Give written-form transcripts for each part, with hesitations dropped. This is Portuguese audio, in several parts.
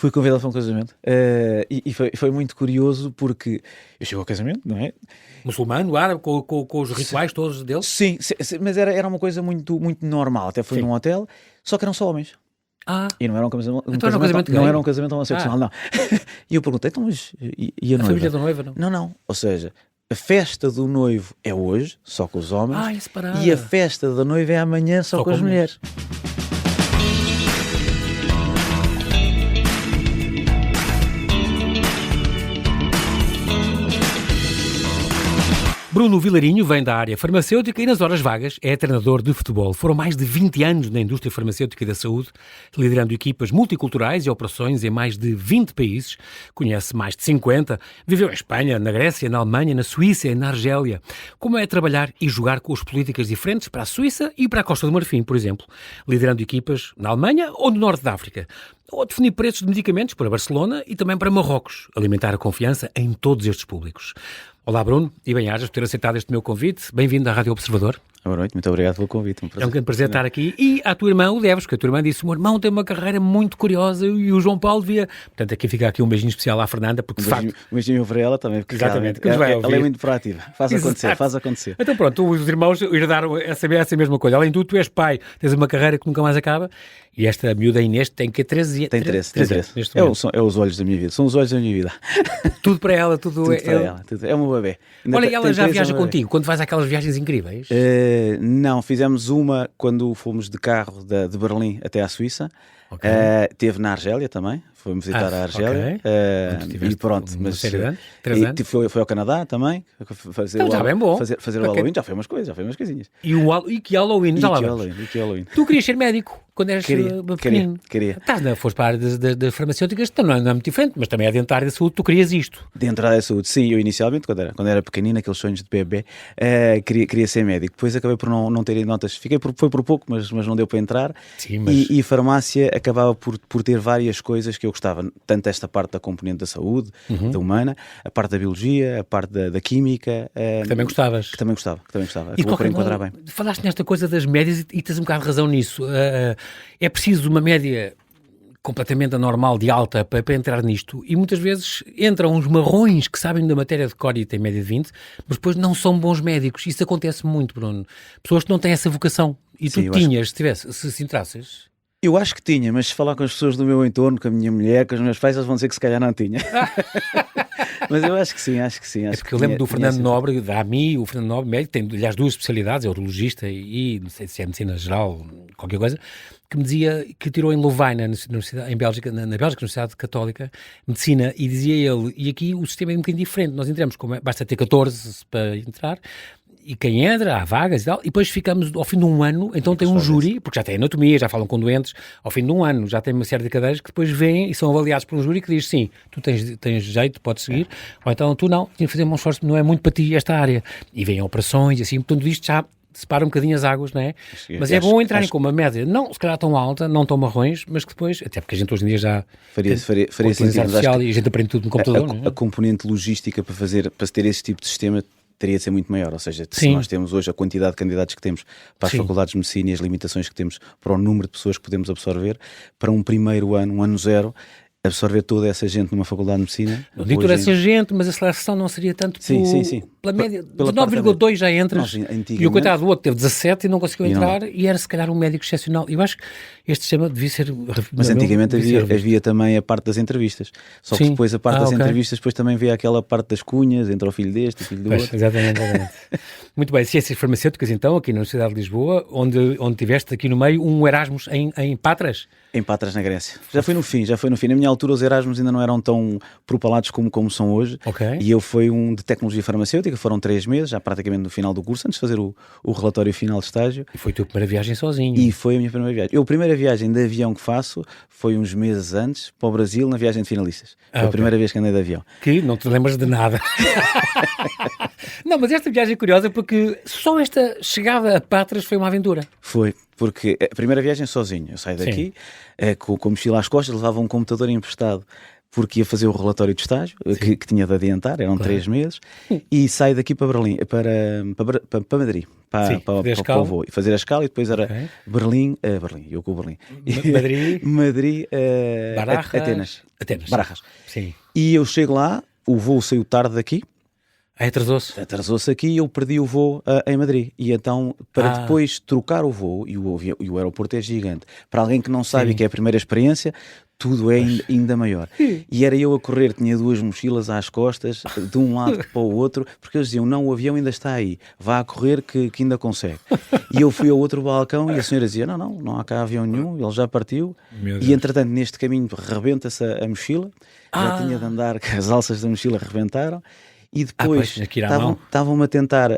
Fui convidado para um casamento e foi muito curioso porque eu chego ao casamento, não é? Muçulmano, árabe, com os rituais todos deles? Sim, mas era uma coisa muito, muito normal. Até foi num hotel, só que eram só homens. E não era um casamento, não era um casamento homossexual, não. E eu perguntei, então, mas e a noiva? Família da noiva, não? Não. Ou seja, a festa do noivo é hoje, só com os homens, separada. e a festa da noiva é amanhã, só com as mulheres. Bruno Vilarinho vem da área farmacêutica e nas horas vagas é treinador de futebol. Foram mais de 20 anos na indústria farmacêutica e da saúde, liderando equipas multiculturais e operações em mais de 20 países. Conhece mais de 50. Viveu em Espanha, na Grécia, na Alemanha, na Suíça e na Argélia. Como é trabalhar e jogar com as políticas diferentes para a Suíça e para a Costa do Marfim, por exemplo, liderando equipas na Alemanha ou no Norte da África. Ou definir preços de medicamentos para Barcelona e também para Marrocos, alimentar a confiança em todos estes públicos. Olá Bruno, e bem-ajas por ter aceitado este meu convite. Bem-vindo à Rádio Observador. Boa noite, muito obrigado pelo convite. É um grande prazer estar aqui. E à tua irmã, o Deves, porque a tua irmã disse: o meu irmão tem uma carreira muito curiosa e o João Paulo devia... Portanto, aqui fica aqui um beijinho especial à Fernanda, porque de facto... Um beijinho para ela também, porque exatamente, ela é muito proativa. Faz acontecer. Então pronto, os irmãos herdaram essa mesma coisa. Além do tu és pai, tens uma carreira que nunca mais acaba, e esta miúda Inês tem que 13 anos. Tem 13. É os olhos da minha vida, são os olhos da minha vida. Tudo para ela, tudo para ela. É um bebê. Olha, ela já viaja contigo, quando vais àquelas viagens incríveis? Não, fizemos uma quando fomos de carro de Berlim até à Suíça. Teve na Argélia também, fomos visitar a Argélia. E pronto, mas foi ao Canadá também, fazer o Halloween, já foi umas coisinhas. E que Halloween, já lá vamos. Tu querias ser médico quando eras pequenino? Queria. Foste para a área de farmacêuticas, então não é muito diferente, mas também é dentro da área da saúde, tu querias isto. Dentro da área da saúde, sim, eu inicialmente, quando era pequenino, aqueles sonhos de bebê, queria ser médico, depois acabei por não ter notas, foi por pouco, mas não deu para entrar. Sim, e farmácia acabava por ter várias coisas que eu gostava, tanto esta parte da componente da saúde, da humana, a parte da biologia, a parte da química. Que também gostavas. Que também gostava. Acabou por enquadrar bem. Falaste nesta coisa das médias e tens um bocado de razão nisso. É preciso uma média completamente anormal, de alta, para entrar nisto, e muitas vezes entram uns marrões que sabem da matéria de cor e têm média de 20, mas depois não são bons médicos. Isso acontece muito, Bruno. Pessoas que não têm essa vocação. E tu tinhas, se entrasses... Eu acho que tinha, mas se falar com as pessoas do meu entorno, com a minha mulher, com os meus pais, eles vão dizer que se calhar não tinha. Mas eu acho que sim. É porque eu lembro do Fernando Nobre, da AMI, o Fernando Nobre, médico, tem aliás duas especialidades, é urologista e não sei se é medicina geral, qualquer coisa, que me dizia que tirou em Louvain, em Bélgica, na Bélgica, na Universidade Católica, medicina, e dizia ele, e aqui o sistema é um bocadinho diferente, nós entramos, basta ter 14 para entrar, e quem entra, há vagas e tal, e depois ficamos ao fim de um ano, então tem um júri, porque já tem anatomia, já falam com doentes, ao fim de um ano já tem uma série de cadeiras que depois vêm e são avaliados por um júri que diz sim, tu tens jeito, podes seguir, ou então tu não, tens de fazer um esforço, não é muito para ti esta área, e vêm operações e assim, portanto isto já separa um bocadinho as águas, não é? Mas é bom entrarem com uma média, não se calhar tão alta, não tão marrões, mas que depois, até porque a gente hoje em dia já faria sentido artificial e a gente aprende tudo no computador, não é? A componente logística para se ter esse tipo de sistema teria de ser muito maior, ou seja, se nós temos hoje a quantidade de candidatos que temos para as faculdades de medicina e as limitações que temos para o número de pessoas que podemos absorver, para um primeiro ano, um ano zero, absorver toda essa gente numa faculdade de medicina. Não digo toda essa gente, mas a seleção não seria tanto pela média. De 9,2 já entras. E o coitado do outro teve 17 e não conseguiu entrar e era se calhar um médico excepcional. Eu acho que este sistema devia ser... Mas antigamente havia também a parte das entrevistas. Só que depois a parte das entrevistas, depois também havia aquela parte das cunhas, entre o filho deste e o filho do outro. Exatamente. Muito bem, ciências farmacêuticas então, aqui na Universidade de Lisboa, onde tiveste aqui no meio um Erasmus em Patras. Em Patras, na Grécia. Já foi no fim. Na minha altura os Erasmus ainda não eram tão propalados como são hoje. E eu fui um de tecnologia farmacêutica, foram 3 meses, já praticamente no final do curso, antes de fazer o relatório final de estágio. E foi a tua primeira viagem sozinho. E foi a minha primeira viagem. A primeira viagem de avião que faço foi uns meses antes, para o Brasil, na viagem de finalistas. Foi a primeira vez que andei de avião. Que não te lembras de nada. Não, mas esta viagem é curiosa porque só esta chegada a Patras foi uma aventura. Foi, porque a primeira viagem sozinho. Eu saio daqui, com a mochila às costas, levava um computador emprestado porque ia fazer o relatório de estágio, que tinha de adiantar, eram 3 meses, e saio daqui para Berlim, para Madrid, para o voo, e fazer a escala, e depois era Berlim, eu com o Berlim. Madrid, Atenas. Barajas. Sim. E eu chego lá, o voo saiu tarde daqui. Atrasou-se aqui e eu perdi o voo em Madrid. E então, para depois trocar o voo, e o aeroporto é gigante, para alguém que não sabe que é a primeira experiência, tudo é ainda maior. E era eu a correr, tinha 2 mochilas às costas, de um lado para o outro, porque eles diziam, não, o avião ainda está aí, vá a correr que ainda consegue. E eu fui ao outro balcão e a senhora dizia, não há cá avião nenhum, ele já partiu. E entretanto, neste caminho, rebenta-se a mochila, já tinha de andar, que as alças da mochila rebentaram. E depois estavam-me a tentar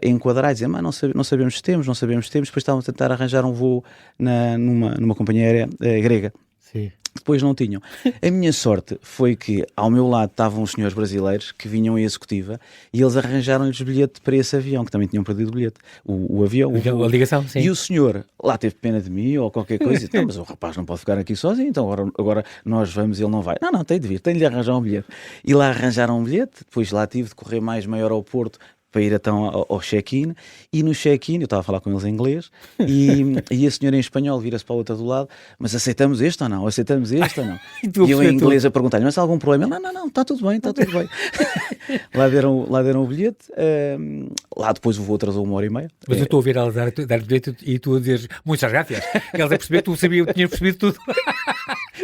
enquadrar e dizer, mas não sabemos se temos, depois estavam a tentar arranjar um voo numa companhia aérea grega. Sim. Depois não tinham. A minha sorte foi que ao meu lado estavam os senhores brasileiros que vinham em executiva e eles arranjaram-lhes bilhete para esse avião, que também tinham perdido o bilhete, o avião. A ligação, sim. E o senhor lá teve pena de mim ou qualquer coisa e disse, mas o rapaz não pode ficar aqui sozinho, então agora nós vamos e ele não vai. Não, tem de vir, tem de lhe arranjar um bilhete. E lá arranjaram um bilhete, depois lá tive de correr mais meio aeroporto para ir então ao check-in, e no check-in, eu estava a falar com eles em inglês, e a senhora em espanhol vira-se para a outra do lado, mas aceitamos este ou não? Aceitamos este ou não? E eu em inglês a perguntar-lhe, mas há algum problema? Ele, não, está tudo bem. lá deram o bilhete, lá depois o voo atrasou 1h30. Mas eu estou a ouvir ela dar o bilhete e tu a dizer, muitas graças, eles a perceber, tu tinhas percebido tudo.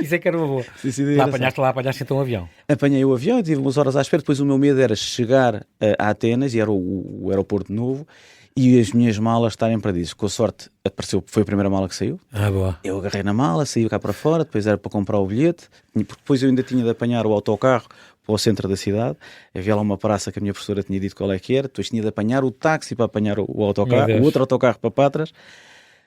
Isso é que era uma boa. Sim, lá apanhaste então o avião. Apanhei o avião, tive umas horas à espera, depois o meu medo era chegar a Atenas, e era o aeroporto novo, e as minhas malas estarem perdidas. Com a sorte, foi a primeira mala que saiu. Boa. Eu agarrei na mala, saí cá para fora, depois era para comprar o bilhete, porque depois eu ainda tinha de apanhar o autocarro para o centro da cidade. Havia lá uma praça que a minha professora tinha dito qual é que era, depois tinha de apanhar o táxi para apanhar o autocarro, o outro autocarro para Patras.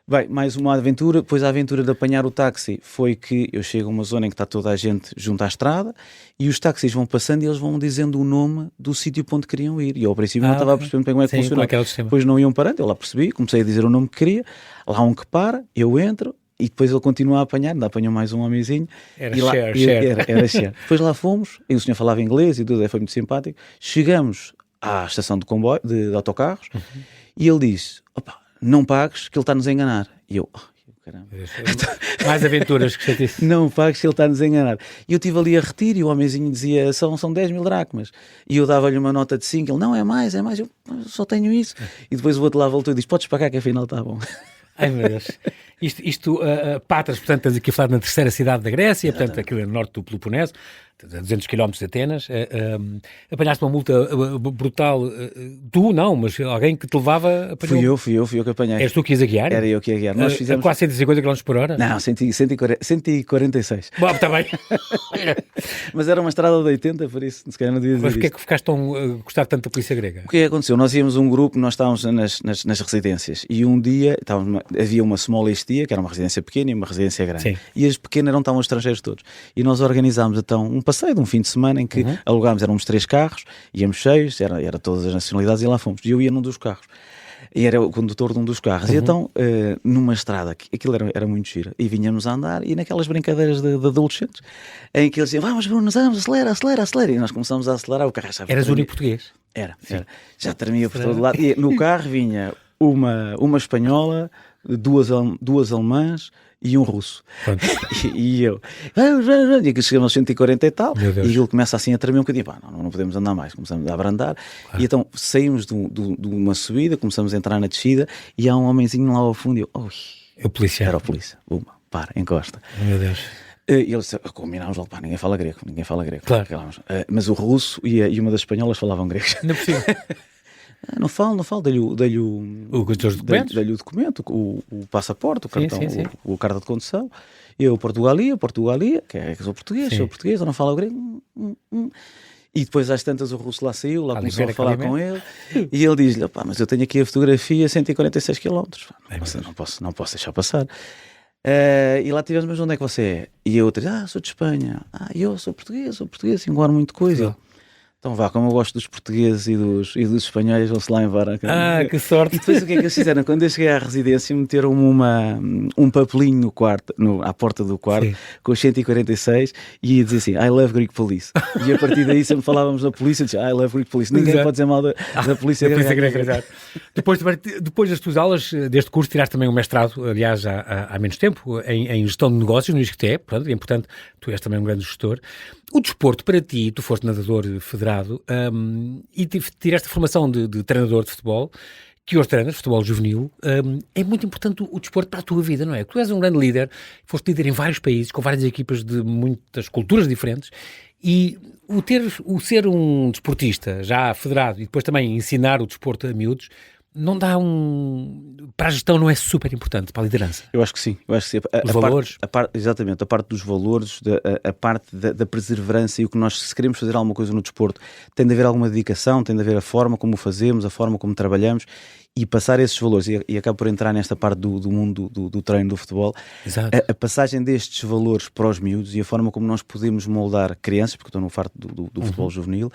Bem, mais uma aventura. Depois a aventura de apanhar o táxi foi que eu chego a uma zona em que está toda a gente junto à estrada e os táxis vão passando e eles vão dizendo o nome do sítio para onde queriam ir. E eu ao princípio não estava a perceber bem como é que funcionava. Depois não iam parando, eu lá percebi, comecei a dizer o nome que queria. Lá um que para, eu entro e depois ele continua a apanhar, ainda apanhou mais um homenzinho. Era share. Depois lá fomos, e o senhor falava inglês e tudo, foi muito simpático. Chegamos à estação de comboio, de autocarros, e ele disse, não pagues que ele está-nos a enganar. E eu, caramba. Mais aventuras que você disse. Não pagues que ele está-nos a enganar. E eu estive ali a retirar e o homenzinho dizia, são 10.000 dracmas. E eu dava-lhe uma nota de 5, ele, não, é mais. Eu só tenho isso. E depois o outro lá voltou e disse, podes pagar que afinal está bom. Ai meu Deus. Isto Patras, portanto, estás aqui a falar na terceira cidade da Grécia, portanto, aquilo é no norte do Peloponeso, a 200 km de Atenas. Apanhaste uma multa brutal. Tu não, mas alguém que te levava... Fui eu que apanhei. És tu que ias a guiar? Era eu que ia guiar. Nós fizemos... Quase 150 km por hora? Não, 146. Bom, está bem. Mas era uma estrada de 80, por isso, se calhar não dias. Mas porquê é que ficaste a gostar tanto da polícia grega? O que aconteceu? Nós íamos um grupo, nós estávamos nas residências, e um dia havia uma small estia, que era uma residência pequena e uma residência grande. Sim. E as pequenas estavam os estrangeiros todos. E nós organizámos então um passeio de um fim de semana em que alugámos, éramos 3 carros, íamos cheios, era todas as nacionalidades, e lá fomos. E eu ia num dos carros. E era o condutor de um dos carros. E então, numa estrada, aquilo era muito giro, e vinhamos a andar, e naquelas brincadeiras de adolescentes, em que eles diziam, vamos Bruno, vamos, acelera. E nós começámos a acelerar, o carro já... Eras o único português? Era. Já tremia por todo lado. E no carro vinha uma espanhola, duas alemãs e um russo. E eu, e aqui chegamos aos 140 e tal, e ele começa assim a tremer um bocadinho, não podemos andar mais, começamos a abrandar, e então saímos de uma subida, começamos a entrar na descida, e há um homenzinho lá ao fundo, e eu, o policial. Era o polícia, encosta. Meu Deus. E eles combinámos logo, ninguém fala grego. Claro. Mas o russo e uma das espanholas falavam grego. Não é possível. Não falo, dei-lhe o documento, o passaporte, o cartão, sim. o carta de condução. Eu, Portugalia, que é que sou português, eu não falo grego. E depois às tantas o russo lá saiu, lá começou a falar com ele, e ele diz-lhe, mas eu tenho aqui a fotografia, 146 km, não posso deixar passar. E lá tivemos, mas onde é que você é? E eu disse, sou de Espanha. Eu sou português, enguardo muito coisa. Então vá, como eu gosto dos portugueses e dos espanhóis, vão-se lá embora. Que sorte! E depois o que é que eles fizeram? Quando eu cheguei à residência, meteram-me um papelinho no quarto, à porta do quarto, sim, com os 146, e ia dizer assim, I love Greek Police. E a partir daí sempre falávamos da polícia, dizia, I love Greek Police. Ninguém pode dizer mal da polícia grega. Depois das tuas aulas, deste curso, tiraste também um mestrado, aliás, há menos tempo, em gestão de negócios no ISCTE, portanto, é importante, tu és também um grande gestor. O desporto, para ti, tu foste nadador federado e tiraste a formação de treinador de futebol, que hoje treinas, futebol juvenil, é muito importante o desporto para a tua vida, não é? Tu és um grande líder, foste líder em vários países, com várias equipas de muitas culturas diferentes, e o ser um desportista já federado e depois também ensinar o desporto a miúdos, não dá para a gestão não é super importante, para a liderança? Eu acho que sim. Os valores? Exatamente, a parte dos valores, a parte da perseverança e o que nós, se queremos fazer alguma coisa no desporto, tem de haver alguma dedicação, tem de haver a forma como o fazemos, a forma como trabalhamos e passar esses valores, e acabo por entrar nesta parte do mundo do treino do futebol. Exato. A passagem destes valores para os miúdos e a forma como nós podemos moldar crianças, porque eu estou no farto do futebol juvenil,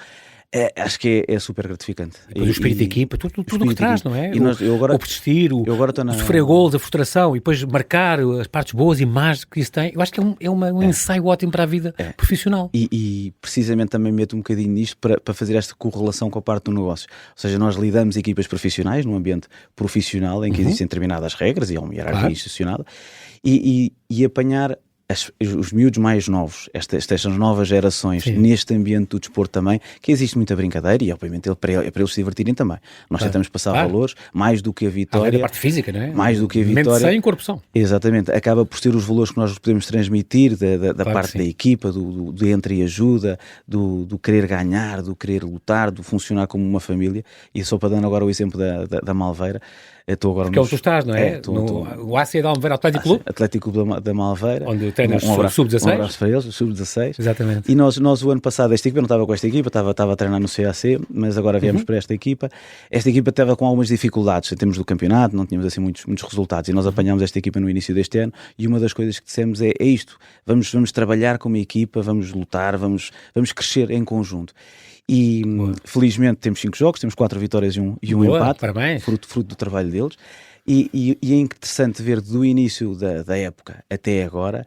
acho que é super gratificante. E depois o espírito de equipa, tudo o que traz, não é? O persistir, o sofrer golos, a frustração e depois marcar as partes boas e más que isso tem. Eu acho que é um ensaio ótimo para a vida profissional. E precisamente também meto um bocadinho nisto para fazer esta correlação com a parte do negócio. Ou seja, nós lidamos equipas profissionais num ambiente profissional em que existem determinadas regras e há uma hierarquia institucional e apanhar os miúdos mais novos, estas novas gerações, sim, neste ambiente do desporto também, que existe muita brincadeira e obviamente para eles se divertirem também. Nós tentamos passar valores, mais do que a vitória. A parte física, não é? Mais do que a vitória. Mente sem corrupção. Exatamente. Acaba por ser os valores que nós podemos transmitir da parte da equipa, do entreajuda, do querer ganhar, do querer lutar, do funcionar como uma família. E só para dar agora o exemplo da Malveira, estou agora porque é onde tu estás, não é? O ACE da Almveira Atlético Clube? Atlético Clube da Malveira. Onde treinas sub-16. Um abraço para eles, sub-16. Exatamente. E nós o ano passado, esta equipa, eu não estava com esta equipa, estava a treinar no CAC, mas agora viemos para esta equipa. Esta equipa estava com algumas dificuldades em termos do campeonato, não tínhamos assim muitos resultados, e nós apanhámos esta equipa no início deste ano, e uma das coisas que dissemos é isto, vamos trabalhar como equipa, vamos lutar, vamos crescer em conjunto. E felizmente temos 5 jogos, temos 4 vitórias e um empate, parabéns. Fruto do trabalho deles, e é interessante ver do início da época até agora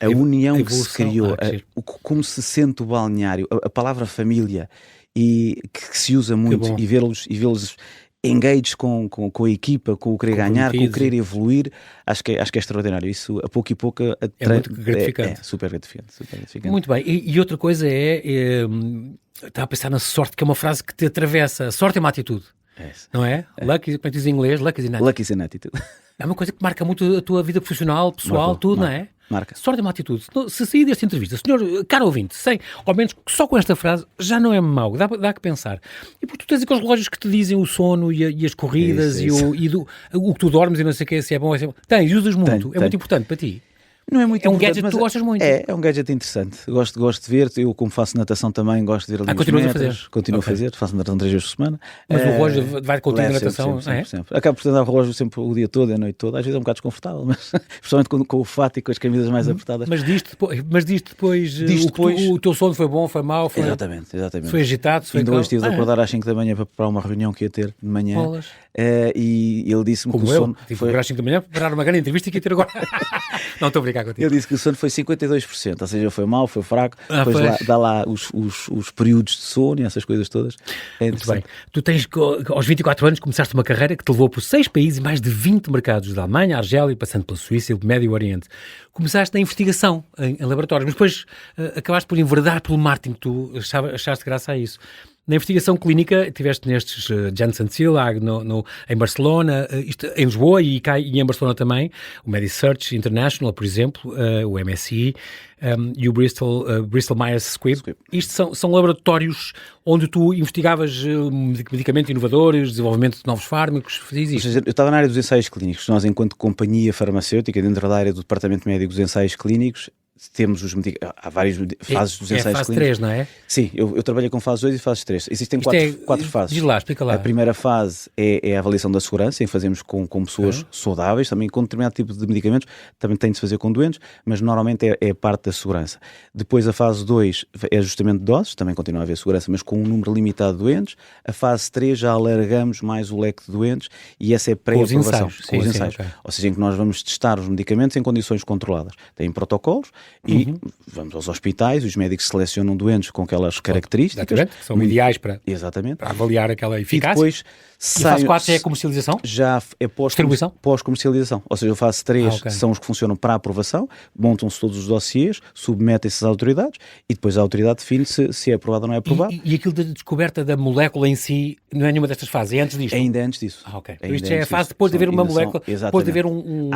a união que se criou, como se sente o balneário, a palavra família, e que se usa muito, e vê-los engaged com a equipa, com o querer ganhar, com o querer evoluir, acho que é extraordinário. Isso, a pouco e pouco, é muito gratificante. É super gratificante. Muito bem. E outra coisa estava a pensar na sorte, que é uma frase que te atravessa. A sorte é uma atitude, não é? Luck, como diz em inglês, luck is an attitude. É uma coisa que marca muito a tua vida profissional, pessoal, tudo, não é? Marca. Sorte é uma atitude. Se sair desta entrevista, senhor, caro ouvinte, ao menos só com esta frase, já não é mau, dá que pensar. E porque tu tens aqueles relógios que te dizem o sono e as corridas o que tu dormes e não sei o que, se é bom ou se é bom. Usas muito, é muito importante para ti. Não é muito um gadget que tu gostas muito. É um gadget interessante. Gosto de ver. Eu, como faço natação também, gosto de ver ali os metros. Continuo a fazer. Faço natação 3 vezes por semana. Mas o relógio vai contigo na natação? Sempre. Acabo por andar o relógio sempre o dia todo, a noite toda. Às vezes é um bocado desconfortável, mas principalmente com o fato e com as camisas mais apertadas. Mas diz-te depois o teu sono foi bom, foi mau? Exatamente. Foi agitado? Ainda hoje estive a acordar às 5 da manhã para preparar uma reunião que ia ter de manhã. E ele disse-me que o sono... Tive às 5 da manhã para preparar uma grande entrevista que ia ter agora. Não, estou a brincar contigo. Ele disse que o sono foi 52%, ou seja, foi mau, foi fraco, depois dá lá os períodos de sono e essas coisas todas. Muito bem. Tu tens, aos 24 anos, começaste uma carreira que te levou por 6 países e mais de 20 mercados, da Alemanha, Argélia, passando pela Suíça e o Médio Oriente. Começaste na investigação em laboratórios, mas depois acabaste por enverdar pelo marketing, tu achaste graça a isso. Na investigação clínica, estiveste nestes Janssen Cilag, em Barcelona, em Lisboa e em Barcelona também, o MediSearch International, por exemplo, o MSI e o Bristol Myers Squibb. Isto são laboratórios onde tu investigavas medicamentos inovadores, desenvolvimento de novos fármacos, fazias isto? Ou seja, eu estava na área dos ensaios clínicos. Nós, enquanto companhia farmacêutica, dentro da área do Departamento Médico dos Ensaios Clínicos, temos há várias fases dos ensaios clínicos. É a fase 3, não é? Sim, eu trabalhei com fase 2 e fase 3. Existem quatro fases. Diz lá, explica lá. A primeira fase é a avaliação da segurança, em que fazemos com pessoas saudáveis, também com determinado tipo de medicamentos, também tem de se fazer com doentes, mas normalmente é a parte da segurança. Depois a fase 2 é ajustamento de doses, também continua a haver segurança, mas com um número limitado de doentes. A fase 3 já alargamos mais o leque de doentes e essa é pré-aprovação. Com os ensaios. Okay. Ou seja, em que nós vamos testar os medicamentos em condições controladas. Tem protocolos e vamos aos hospitais, os médicos selecionam doentes com aquelas características. Exatamente, que são ideais para avaliar aquela eficácia. E depois a fase 4 é a comercialização? Já é pós-comercialização. Ou seja, a fase 3 são os que funcionam para a aprovação, montam-se todos os dossiês, submetem-se às autoridades e depois a autoridade define se é aprovado ou não é aprovado. E aquilo da descoberta da molécula em si não é nenhuma destas fases, é antes disto? Ainda é antes disso. Então isto já é a fase depois de haver uma molécula, depois de haver um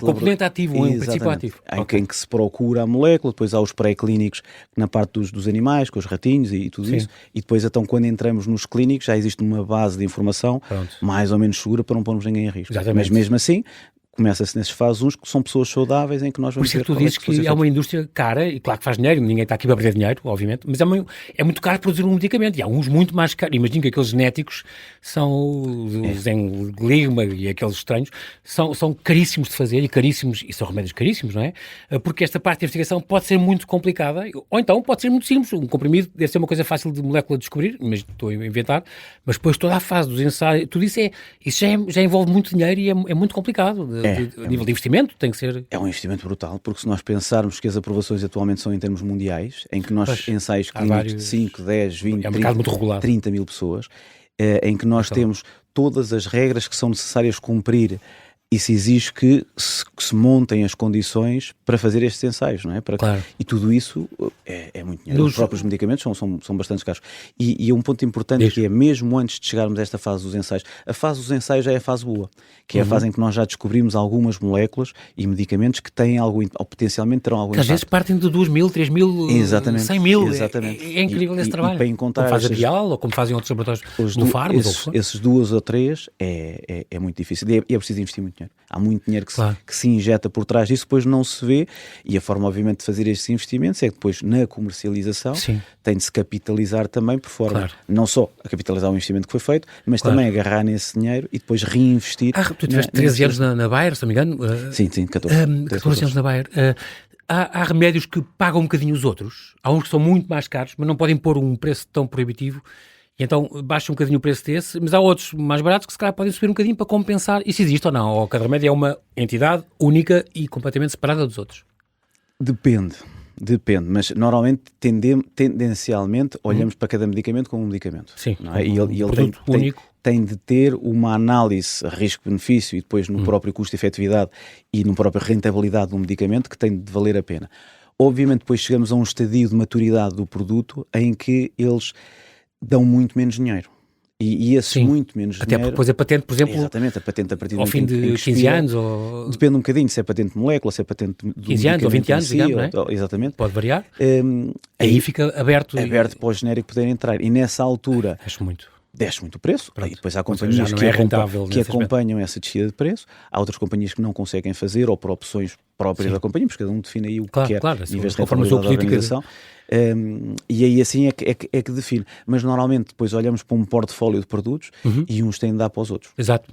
componente ativo, um princípio ativo. Em que se procura a molécula, depois há os pré-clínicos na parte dos animais, com os ratinhos e tudo isso, e depois então quando entramos nos clínicos já existe uma base de informação mais ou menos segura para não pormos ninguém em risco. Mas mesmo assim, começa-se nesses fases uns que são pessoas saudáveis em que nós vamos ver. Por isso tu dizes que é uma indústria cara, e claro que faz dinheiro, ninguém está aqui para perder dinheiro, obviamente, mas é muito caro produzir um medicamento, e há uns muito mais caros. Imagino que aqueles genéticos são os Enligma e aqueles estranhos, são caríssimos de fazer e são remédios caríssimos, não é? Porque esta parte de investigação pode ser muito complicada, ou então pode ser muito simples. Um comprimido deve ser uma coisa fácil de molécula descobrir, mas estou a inventar, mas depois toda a fase dos ensaios, tudo isso já envolve muito dinheiro e é muito complicado. A nível de investimento tem que ser... É um investimento brutal, porque se nós pensarmos que as aprovações atualmente são em termos mundiais, em que nós ensaios clínicos de 5, 10, 20, 30 mil pessoas, em que nós temos todas as regras que são necessárias cumprir, isso exige que se montem as condições para fazer estes ensaios, não é? E tudo isso é muito dinheiro. Os próprios medicamentos são bastante caros. E um ponto importante que é, mesmo antes de chegarmos a esta fase dos ensaios, a fase dos ensaios já é a fase boa, que é a fase em que nós já descobrimos algumas moléculas e medicamentos que têm algo, ou potencialmente terão algum impacto. Às vezes partem de 2 mil, 3 mil, 100 mil. Exatamente. É incrível esse trabalho. Para encontrar como faz a Bial, ou como fazem outros laboratórios no Farma. Esses 2 ou 3 é muito difícil. E é preciso investir muito dinheiro. Há muito dinheiro que se injeta por trás disso, depois não se vê, e a forma obviamente de fazer estes investimentos é que depois na comercialização tem de se capitalizar também, por forma não só a capitalizar o investimento que foi feito, mas também agarrar nesse dinheiro e depois reinvestir. Tu tiveste 13 anos na Bayer, se não me engano? Sim, 14 anos na Bayer. Há remédios que pagam um bocadinho os outros, há uns que são muito mais caros, mas não podem pôr um preço tão proibitivo. E então baixa um bocadinho o preço desse, mas há outros mais baratos que se calhar podem subir um bocadinho para compensar. Isso existe ou não? Ou cada remédio é uma entidade única e completamente separada dos outros? Depende, mas normalmente tendencialmente olhamos para cada medicamento como um medicamento. Sim, não é? E ele tem de ter uma análise risco-benefício e depois no próprio custo-efetividade e na própria rentabilidade do medicamento que tem de valer a pena. Obviamente depois chegamos a um estadio de maturidade do produto em que eles dão muito menos dinheiro. E esse muito menos dinheiro... Até porque depois a patente, por exemplo... Exatamente, a patente a partir do ao fim de 15 anos ou... Depende um bocadinho se é patente de molécula, se é patente do 15 anos ou 20 anos, digamos, não é? Exatamente. Pode variar. Aí fica aberto... Aberto para o genérico poder entrar. E nessa altura... Desce muito o preço, e depois há companhias que acompanham essa descida de preço, há outras companhias que não conseguem fazer, ou por opções próprias da companhia, porque cada um define aí o que quer, em vez de rentabilidade da organização. E aí assim é que define. Mas normalmente depois olhamos para um portfólio de produtos e uns têm de dar para os outros. Exato.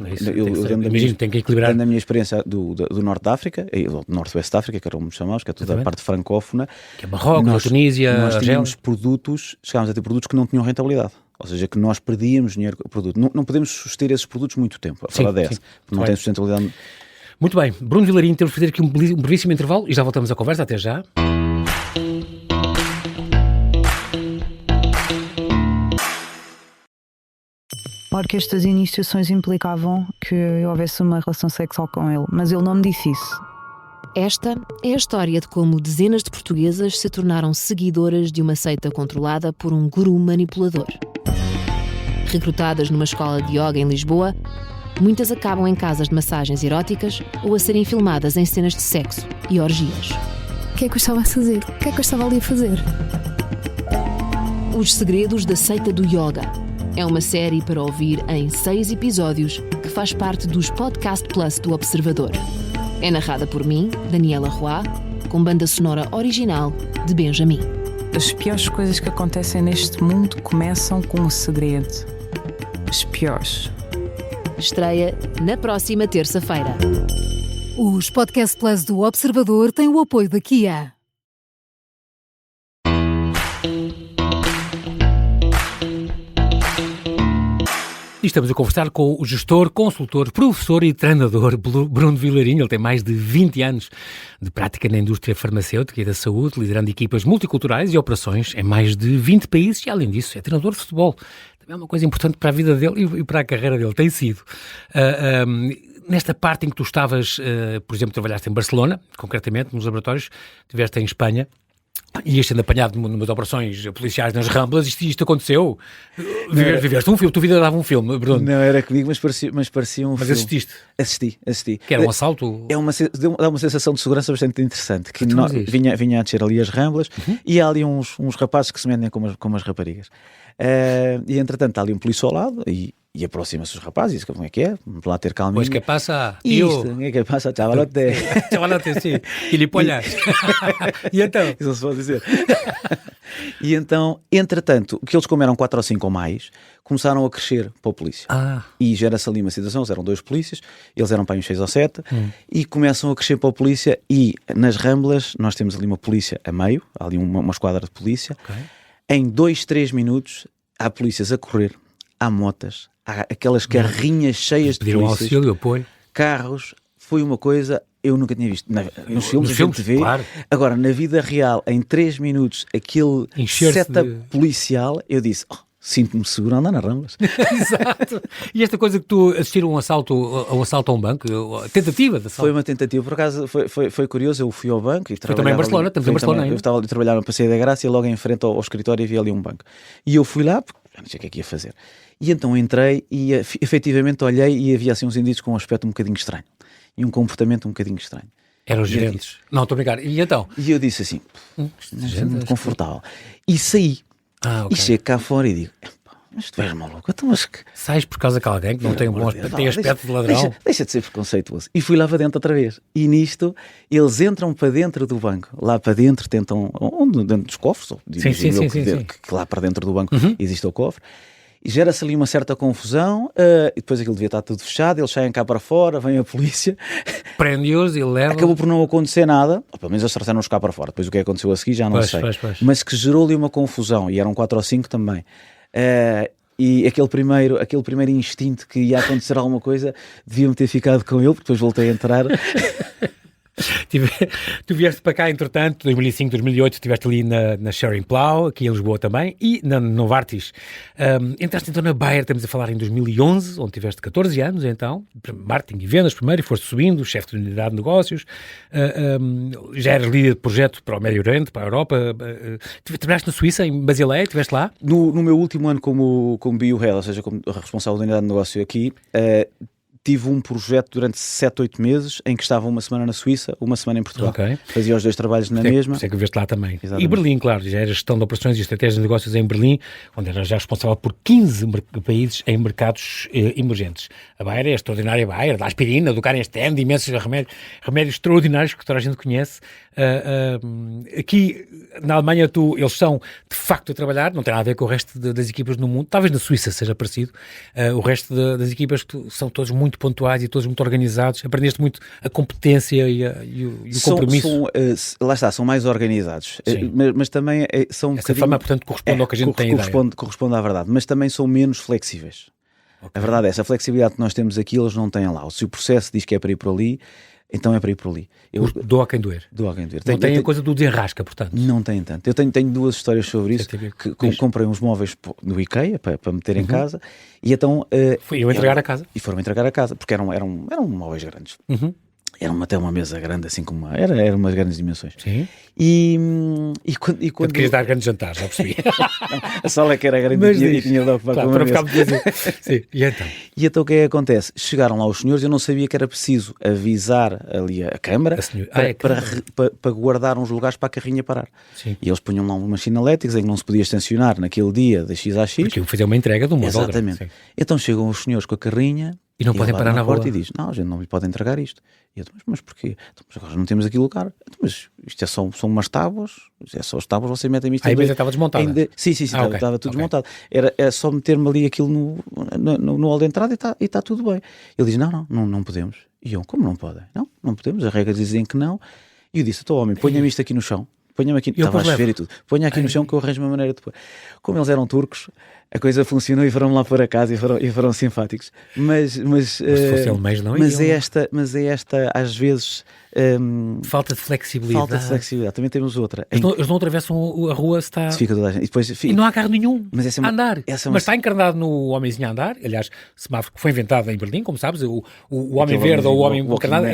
Tem que equilibrar. Na minha experiência do Norte de África, do Norte-Oeste de África, que era como chamamos, que é toda a parte francófona, que é Marrocos, Tunísia, nós tínhamos chegámos a ter produtos que não tinham rentabilidade. Ou seja, que nós perdíamos dinheiro com o produto. Não podemos suster esses produtos muito tempo, a falar dessa, porque não tem sustentabilidade. Muito bem, Bruno Vilarinho, temos de fazer aqui um brevíssimo intervalo e já voltamos à conversa, até já. Claro que estas iniciações implicavam que houvesse uma relação sexual com ele, mas ele não me disse isso. Esta é a história de como dezenas de portuguesas se tornaram seguidoras de uma seita controlada por um guru manipulador. Recrutadas numa escola de yoga em Lisboa, muitas acabam em casas de massagens eróticas ou a serem filmadas em cenas de sexo e orgias. O que é que eu estava a fazer? O que é que eu estava ali a fazer? Os Segredos da Seita do Yoga. É uma série para ouvir em 6 episódios que faz parte dos Podcast Plus do Observador. É narrada por mim, Daniela Roy, com banda sonora original de Benjamin. As piores coisas que acontecem neste mundo começam com um segredo. As piores. Estreia na próxima terça-feira. Os Podcast Plus do Observador têm o apoio da Kia. E estamos a conversar com o gestor, consultor, professor e treinador Bruno Vilarinho. Ele tem mais de 20 anos de prática na indústria farmacêutica e da saúde, liderando equipas multiculturais e operações em mais de 20 países e, além disso, é treinador de futebol. Também é uma coisa importante para a vida dele e para a carreira dele. Tem sido. Nesta parte em que tu estavas, por exemplo, trabalhaste em Barcelona, concretamente, nos laboratórios, estiveste em Espanha, e este sendo apanhado numas operações policiais nas Ramblas, isto aconteceu? Viveste um filme? Tu vida dava um filme, Bruno? Não era comigo, mas parecia um filme. Mas Assisti. Que era um assalto? Dá uma sensação de segurança bastante interessante. Que vinha a descer ali as Ramblas e há ali uns rapazes que se metem com umas raparigas. E entretanto está ali um polícia ao lado e aproxima-se os rapazes e diz como é que é, vamos lá ter calminha. Pois que passa, que passa, chavalote. Chavalote, sim, gilipollas. E então? Isso se pode dizer. E então, entretanto, que eles como eram 4 ou 5 ou mais, começaram a crescer para a polícia. E gera-se ali uma situação, eles eram 2 polícias, eles eram para aí uns 6 ou 7, e começam a crescer para a polícia e nas Ramblas nós temos ali uma polícia a meio, há ali uma esquadra de polícia. Em 2, 3 minutos há polícias a correr, há motas, há aquelas carrinhas cheias de pediram polícias, auxílio, apoio, carros. Foi uma coisa eu nunca tinha visto nos filmes a gente vê. Claro. Agora na vida real, em 3 minuos aquele setup policial, eu disse, sinto-me seguro a andar nas Ramblas. Exato. E esta coisa que tu assistiram a um assalto a um banco, tentativa de assalto? Foi uma tentativa, por acaso foi curioso, eu fui ao banco e foi também em Barcelona, estamos em Barcelona ainda. Eu estava ali a trabalhar no Passeio da Graça e logo em frente ao escritório havia ali um banco. E eu fui lá, porque já não sei o que é que ia fazer. E então entrei e efetivamente olhei e havia assim uns indícios com um aspecto um bocadinho estranho. E um comportamento um bocadinho estranho. Eram os gerentes? Não, estou a brincar. E então? E eu disse assim, muito confortável. E saí. E chego cá fora e digo, mas tu és maluco, então, mas que... Sais por causa que alguém que não tem um bom aspecto, tem aspecto de ladrão. Deixa de ser preconceituoso. E fui lá para dentro outra vez. E nisto, eles entram para dentro do banco. Lá para dentro tentam, dentro dos cofres, que lá para dentro do banco existe o cofre. E gera-se ali uma certa confusão, e depois aquilo devia estar tudo fechado, eles saem cá para fora, vem a polícia. Prende-os e leva. Acabou por não acontecer nada, ou pelo menos eles trouxeram-nos cá para fora. Depois o que aconteceu a seguir já não sei. Mas que gerou ali uma confusão, e eram 4 ou 5 também. E aquele primeiro instinto que ia acontecer alguma coisa, devia-me ter ficado com ele, porque depois voltei a entrar. Tu vieste para cá, entretanto, 2005, 2008, estiveste ali na Sharing Plow, aqui em Lisboa também, e na Novartis. Entraste então na Bayer, estamos a falar em 2011, onde tiveste 14 anos, então, marketing e vendas primeiro, e foste subindo, chefe de unidade de negócios, já eras líder de projeto para o Médio Oriente, para a Europa, trabalhaste na Suíça, em Basileia, estiveste lá? No meu último ano como Bio-Head, ou seja, como responsável da unidade de negócio aqui, tive um projeto durante 7, 8 meses em que estava uma semana na Suíça, uma semana em Portugal. Fazia os 2 trabalhos na mesma. Sei que viveste lá também. Exatamente. E Berlim, claro, já era gestão de operações e estratégias de negócios em Berlim, onde era já responsável por 15 países em mercados emergentes. A Bayer é a extraordinária Bayer, da aspirina, do Carensten, de imensos remédios extraordinários que toda a gente conhece. Aqui na Alemanha eles são de facto a trabalhar, não tem nada a ver com o resto das equipas no mundo, talvez na Suíça seja parecido, o resto das equipas são todos muito pontuais e todos muito organizados. Aprendeste muito a competência e o compromisso. Lá está, são mais organizados, mas também são essa forma, portanto, corresponde ao que a gente tem corresponde à verdade, mas também são menos flexíveis. A verdade é, essa flexibilidade que nós temos aqui, eles não têm lá. Se o processo diz que é para ir por ali, então é para ir por ali. Doa quem doer. Não tem a coisa do desenrasca, portanto. Não tem tanto. Eu tenho 2 histórias sobre isso. Comprei uns móveis no IKEA para meter em casa e então... Fui eu entregar a casa. E foram entregar a casa, porque eram móveis grandes. Era até uma mesa grande, assim como era umas grandes dimensões. Sim. E quando... querias dar grandes jantares, já percebi. A sala que era grande e tinha de ocupar com uma mesa. Sim. E então o que é que acontece? Chegaram lá os senhores, eu não sabia que era preciso avisar ali a câmara para guardar uns lugares para a carrinha parar. Sim. E eles punham lá umas sinaléticas em que não se podia estacionar naquele dia de X a X. Porque eu fazia uma entrega de um modo. Exatamente. Então chegam os senhores com a carrinha E não podem parar na rua? E diz, não, a gente não lhe pode entregar isto. E eu, mas porquê? Então, mas agora não temos aqui lugar. Então, mas isto são umas tábuas, é só as tábuas, você mete-me isto. A mesa estava desmontada? Sim, estava tudo desmontado. É só meter-me ali aquilo no hall de entrada e está tudo bem. Ele diz, não podemos. E eu, como não podem? Não podemos, as regras dizem que não. E eu disse, então homem, ponha-me isto aqui no chão. Ponha-me aqui, estava a chover e tudo. Ponha aqui no chão que eu arranjo uma maneira de pôr. Como eles eram turcos, a coisa funcionou e foram lá para casa e foram simpáticos. Mas se fosse alemães, não mas é esta, às vezes... falta de flexibilidade. Também temos outra. Eles não atravessam a rua se está... Se fica toda a gente. E não há carro nenhum a andar. Mas está encarnado no homenzinho a andar. Aliás, semáforo que foi inventado em Berlim, como sabes, o homem verde ou o homem encarnado.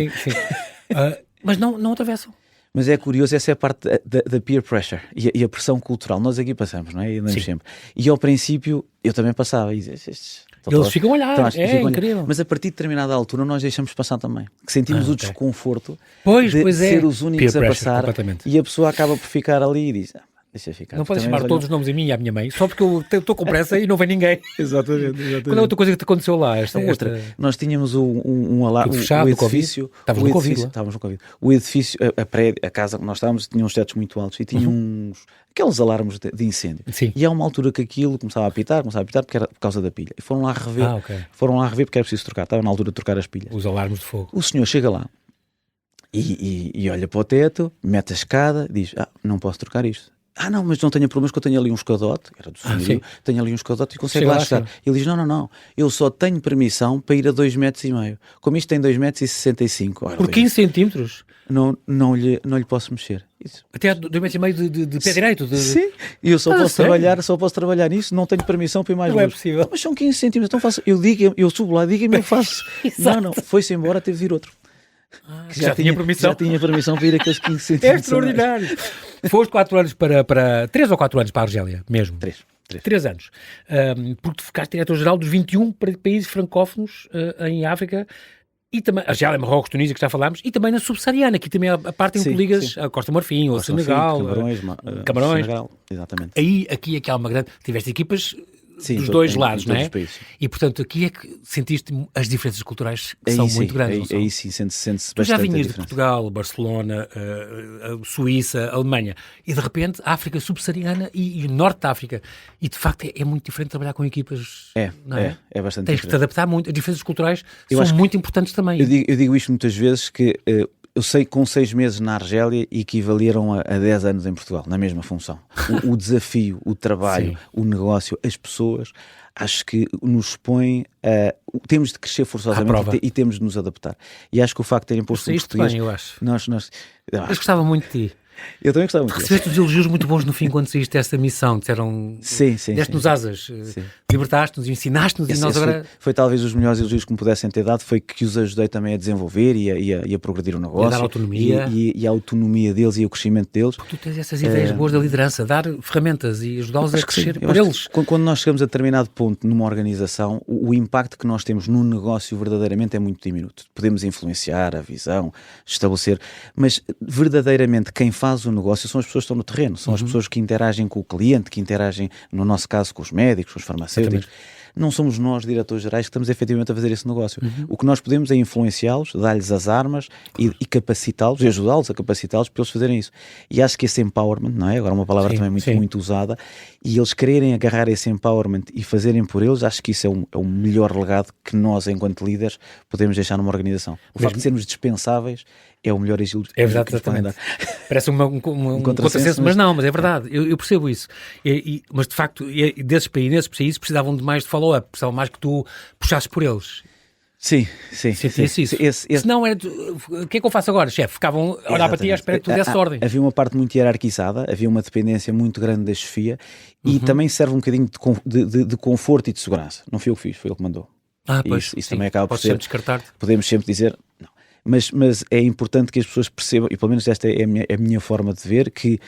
Mas não atravessam. Mas é curioso, essa é a parte da peer pressure e a pressão cultural. Nós aqui passamos, não é? E andamos sempre. E ao princípio, eu também passava. E eles ficam a olhar, incrível. Mas a partir de determinada altura nós deixamos passar também. Que sentimos o desconforto de ser os únicos a passar. E a pessoa acaba por ficar ali e diz... Deixa ficar. Não podes chamar todos os nomes a mim e à minha mãe, só porque eu estou com pressa e não vem ninguém. Exatamente. Qual é a outra coisa que te aconteceu lá? Nós tínhamos um alarme, o edifício... Estávamos no Covid. Estávamos no Covid. O edifício, a casa que nós estávamos, tinha uns tetos muito altos e tinha aqueles alarmes de incêndio. Sim. E há uma altura que aquilo começava a apitar porque era por causa da pilha. E foram lá rever porque era preciso trocar. Estava na altura de trocar as pilhas. Os alarmes de fogo. O senhor chega lá e olha para o teto, mete a escada, diz, não posso trocar isto. Não, mas não tenho problemas que eu tenho ali um escadote, era do senhorio, tenho ali um escadote e consegue lá chegar. Ele diz, não, eu só tenho permissão para ir a 2,5 metros. Como isto tem 2,65 metros. Por 15 centímetros? Não lhe posso mexer. Isso. Até a 2,5 metros de pé direito? Sim, e eu só posso trabalhar nisso, não tenho permissão para ir mais longe. Não é possível. Mas são 15 centímetros, então eu subo lá, diga-me, eu faço. Não, foi-se embora, teve de vir outro. Já tinha permissão. Já tinha permissão para ir aqueles 15 centímetros. É extraordinário. Foste 4 anos para 3 ou 4 anos para a Argélia mesmo? 3 anos. Porque tu ficaste diretor-geral dos 21 países francófonos em África e também, Argélia, Marrocos, Tunísia, que já falámos, e também na subsaariana, aqui também a parte em que ligas a Costa Marfim, ou Senegal, Camarões. Senegal, exatamente. Aqui é que há uma grande... Tiveste equipas... dos dois lados, não é? E portanto aqui é que sentiste as diferenças culturais que são muito grandes. Aí sim, sente-se bastante. Tu já vinhas de Portugal, Barcelona, Suíça, Alemanha, e de repente África subsaariana e Norte da África. E de facto é muito diferente trabalhar com equipas. É bastante diferente. Tens que te adaptar muito. As diferenças culturais são muito importantes também. Eu digo isto muitas vezes que... eu sei que com 6 meses na Argélia equivaleram a 10 anos em Portugal, na mesma função. O desafio, o trabalho, o negócio, as pessoas, acho que nos põe temos de crescer forçosamente e temos de nos adaptar. E acho que o facto de terem posto um português... bem, eu acho. Eu gostava muito de ti. Eu também gostava muito. Recebeste os elogios muito bons no fim quando saíste desta missão. Disseram, deste-nos asas, libertaste-nos, ensinaste-nos e nós agora... Foi talvez os melhores elogios que me pudessem ter dado, foi que os ajudei também a desenvolver e a progredir o negócio. A dar autonomia. E a autonomia deles e o crescimento deles. Porque tu tens essas ideias boas da liderança, dar ferramentas e ajudá-los a crescer por eles. Quando nós chegamos a determinado ponto numa organização, o impacto que nós temos no negócio verdadeiramente é muito diminuto. Podemos influenciar a visão, estabelecer, mas verdadeiramente quem faz o negócio são as pessoas que estão no terreno, são as pessoas que interagem com o cliente, que interagem, no nosso caso, com os médicos, com os farmacêuticos. Não somos nós, diretores gerais, que estamos efetivamente a fazer esse negócio. O que nós podemos é influenciá-los, dar-lhes as armas e capacitá-los, e ajudá-los a capacitá-los para eles fazerem isso. E acho que esse empowerment, não é? Agora uma palavra também muito usada, e eles quererem agarrar esse empowerment e fazerem por eles, acho que isso é o melhor legado que nós, enquanto líderes, podemos deixar numa organização. O facto de sermos dispensáveis é o melhor exílio. É verdade, exatamente. Parece um contrassenso, mas não, mas é verdade. Eu percebo isso. Mas de facto, nesses países precisavam de mais de follow-up, precisavam mais que tu puxasses por eles. Sim. Sentias isso. Se não era, o que é que eu faço agora, chefe? Ficavam a olhar para ti à espera que tu desse ordem. Havia uma parte muito hierarquizada, havia uma dependência muito grande da chefia e também serve um bocadinho de conforto e de segurança. Não fui eu que fiz, foi ele que mandou. Isso também acaba por ser. Descartar-te. Podemos sempre dizer, não. Mas é importante que as pessoas percebam, e pelo menos esta é a minha forma de ver, que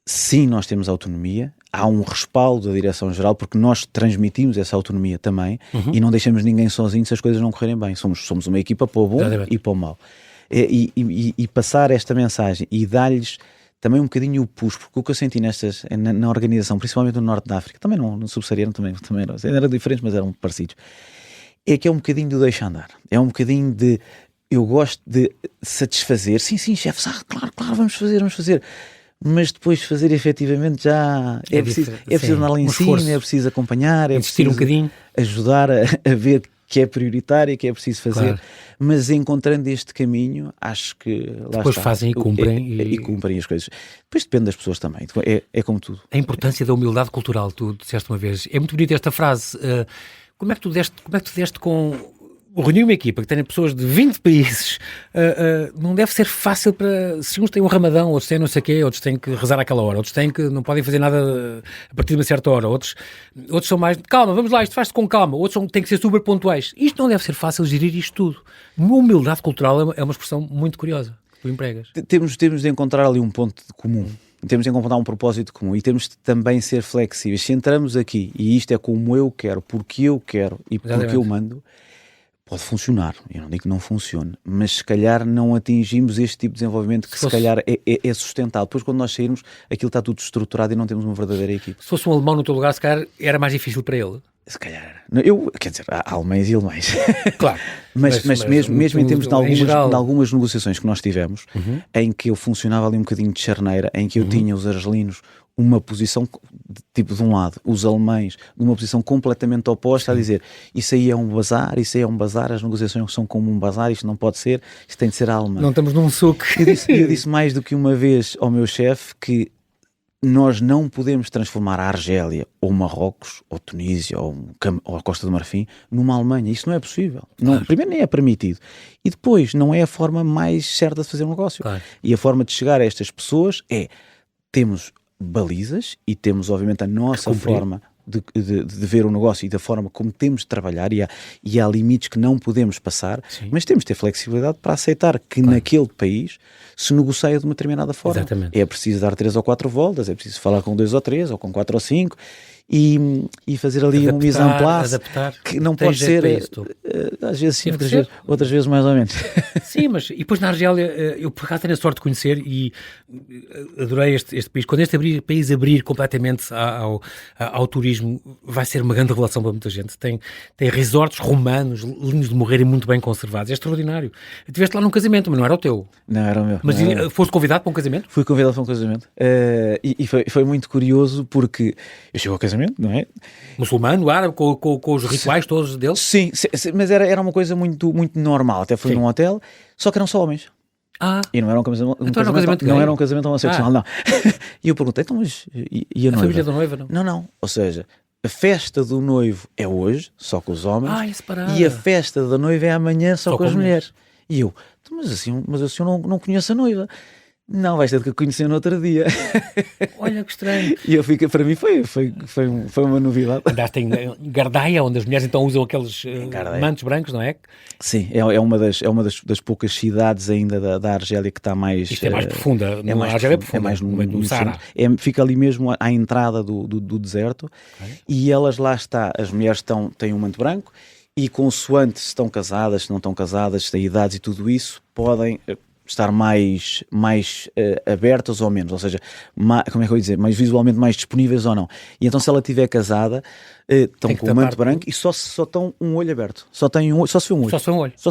sim, nós temos autonomia, há um respaldo da direção-geral, porque nós transmitimos essa autonomia também e não deixamos ninguém sozinho se as coisas não correrem bem. Somos uma equipa para o bom e para o mau. E passar esta mensagem e dar-lhes também um bocadinho o push, porque o que eu senti na organização, principalmente no Norte da África, também no subsaariano, também era diferente, mas eram parecidos, é que é um bocadinho do deixa andar. É um bocadinho de... Eu gosto de satisfazer. Sim, chefe, claro, vamos fazer. Mas depois fazer efetivamente já... É preciso andar lá em cima, é preciso acompanhar, é insistir preciso um bocadinho, ajudar a ver que é prioritário, que é preciso fazer. Claro. Mas encontrando este caminho, acho que... Lá depois está. Fazem e cumprem. E cumprem as coisas. Depois depende das pessoas também. É como tudo. A importância da humildade cultural, tu disseste uma vez. É muito bonita esta frase. Como é que tu deste com... Reunir uma equipa que tenha pessoas de 20 países, não deve ser fácil para... Se uns têm um ramadão, outros têm não sei o quê, outros têm que rezar àquela hora, outros têm que não podem fazer nada a partir de uma certa hora, outros são mais... Calma, vamos lá, isto faz-se com calma. Outros têm que ser super pontuais. Isto não deve ser fácil gerir isto tudo. Uma humildade cultural é uma expressão muito curiosa que tu empregas. Temos de encontrar ali um ponto comum. Temos de encontrar um propósito comum e temos de também ser flexíveis. Se entramos aqui e isto é como eu quero, porque eu quero e porque eu mando... Pode funcionar, eu não digo que não funcione, mas se calhar não atingimos este tipo de desenvolvimento que se calhar é sustentável. Depois quando nós sairmos, aquilo está tudo estruturado e não temos uma verdadeira equipe. Se fosse um alemão no teu lugar, se calhar era mais difícil para ele. Se calhar era. Quer dizer, há alemães e alemães. Claro. mas mesmo em termos de algumas negociações que nós tivemos, em que eu funcionava ali um bocadinho de charneira, em que eu tinha os argelinos uma posição tipo de um lado, os alemães de uma posição completamente oposta, a dizer isso aí é um bazar, as negociações são como um bazar, isto não pode ser, isto tem de ser alemão. Não estamos num suco. Eu disse mais do que uma vez ao meu chefe que nós não podemos transformar a Argélia, ou Marrocos, ou Tunísia, ou a Costa do Marfim, numa Alemanha. Isso não é possível. Claro. Primeiro, nem é permitido. E depois, não é a forma mais certa de fazer um negócio. Claro. E a forma de chegar a estas pessoas temos balizas e temos, obviamente, a nossa forma de ver o negócio e da forma como temos de trabalhar, e há limites que não podemos passar, mas temos de ter flexibilidade para aceitar que naquele país se negocia de uma determinada forma. Exatamente. É preciso dar 3 ou 4 voltas, é preciso falar com 2 ou 3, ou com 4 ou 5, e fazer ali um mise en place que não pode ser às vezes sim, outras vezes mais ou menos. Sim, mas e depois na Argélia eu por acaso tenho a sorte de conhecer e adorei este país. Quando este país abrir completamente ao turismo, vai ser uma grande revelação para muita gente. Tem resorts romanos, lindos de morrer e muito bem conservados. É extraordinário. Estiveste lá num casamento, mas não era o teu. Não era o meu. Mas foste convidado para um casamento? Fui convidado para um casamento e foi muito curioso porque eu chego ao casamento, não é? Muçulmano, árabe, com os rituais todos deles? Sim, mas era uma coisa muito, muito normal. Até foi num hotel, só que eram só homens. E não era um casamento, não era um casamento homossexual, não. E eu perguntei, então, mas e a noiva? Família da noiva, não? Não. Ou seja, a festa do noivo é hoje, só com os homens, e a festa da noiva é amanhã, só com as mulheres. E eu, mas assim eu não conheço a noiva. Não, vais ter que conhecer no outro dia. Olha que estranho. E eu fiquei, para mim foi uma novidade. Andaste em Gardaia, onde as mulheres então usam aqueles mantos brancos, não é? Sim, é uma das poucas cidades ainda da Argélia que está mais... Isto é mais profunda, a Argélia é profunda. É mais no Sahara. Fica ali mesmo à entrada do deserto. E elas lá está, as mulheres têm um manto branco e consoante se estão casadas, se não estão casadas, se têm idades e tudo isso, podem... estar mais abertas ou menos, ou seja, como é que eu ia dizer, mais visualmente mais disponíveis ou não. E então se ela estiver casada, estão com o manto branco e só estão um olho aberto. Só se vê um olho. Só se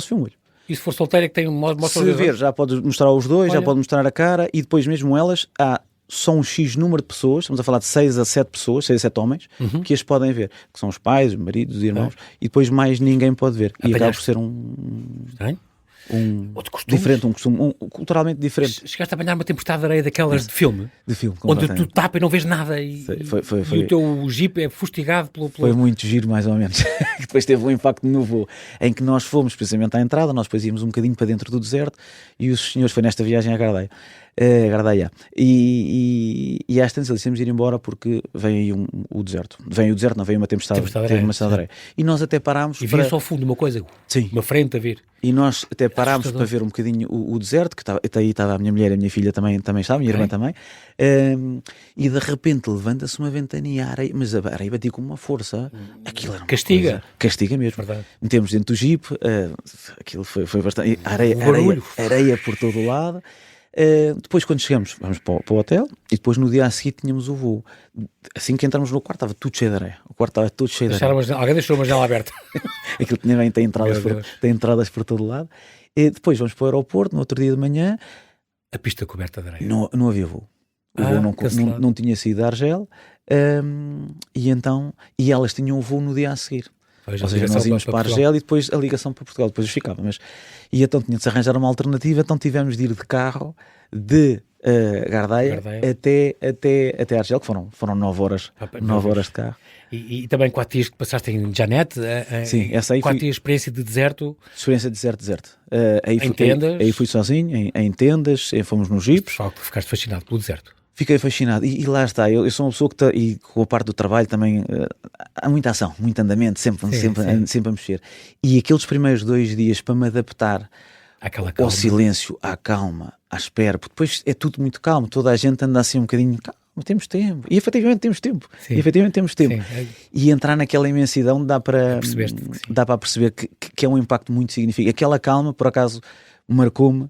vê um olho. E se for solteira que tem mostra se ver, já pode mostrar os dois, já pode mostrar a cara e depois mesmo elas, são um X número de pessoas, estamos a falar de 6 a 7 pessoas, 6 a 7 homens, que as podem ver, que são os pais, os maridos, os irmãos, e depois mais ninguém pode ver. E acaba por ser Estranho? Diferente, um costume culturalmente diferente. Chegaste a apanhar uma tempestade de areia daquelas de filme? De filme, onde tu tapa e não vês nada e o teu jeep é fustigado pelo... Foi muito giro, mais ou menos. Depois teve um impacto no voo, em que nós fomos precisamente à entrada, nós depois íamos um bocadinho para dentro do deserto e os senhores, foi nesta viagem a Gardaia. E às tantas eles temos de ir embora porque vem aí o deserto. Vem uma tempestade de areia. E nós até parámos e via só ao fundo uma coisa, uma frente a ver. E nós até parámos para ver um bocadinho o deserto, que até aí estava a minha mulher e a minha filha também estava, a minha irmã também. E de repente levanta-se uma ventania, mas a areia batia com uma força. Aquilo era uma castiga mesmo. Verdade. Metemos dentro do jeep, aquilo foi bastante. Areia por todo o lado. Depois, quando chegamos, vamos para o hotel e depois no dia a seguir tínhamos o voo. Assim que entramos no quarto, estava tudo cheio de areia. O quarto estava todo cheio de areia. Alguém deixou uma janela aberta. Aquilo tem entradas por todo lado. E depois vamos para o aeroporto, no outro dia de manhã. A pista coberta de areia. Não havia voo. O voo não tinha sido de Argel. E elas tinham o voo no dia a seguir. Ou seja, nós íamos para Argel e depois a ligação para Portugal, depois ficava. E então tinha de se arranjar uma alternativa, então tivemos de ir de carro de Gardeia até Argel, que foram 9 horas de carro. E também 4 dias que passaste em Janet, sim, essa aí 4 dias de experiência de deserto. Experiência de deserto. Em tendas. Aí fui sozinho, em tendas, fomos nos jipes. Ficaste fascinado pelo deserto. Fiquei fascinado, e lá está, eu sou uma pessoa que e com a parte do trabalho também, há muita ação, muito andamento, sempre a mexer, e aqueles primeiros 2 dias para me adaptar ao silêncio, à calma, à espera, porque depois é tudo muito calmo, toda a gente anda assim um bocadinho, calma, temos tempo, e efetivamente temos tempo, e entrar naquela imensidão dá para perceber que é um impacto muito significativo. Aquela calma, por acaso, marcou-me,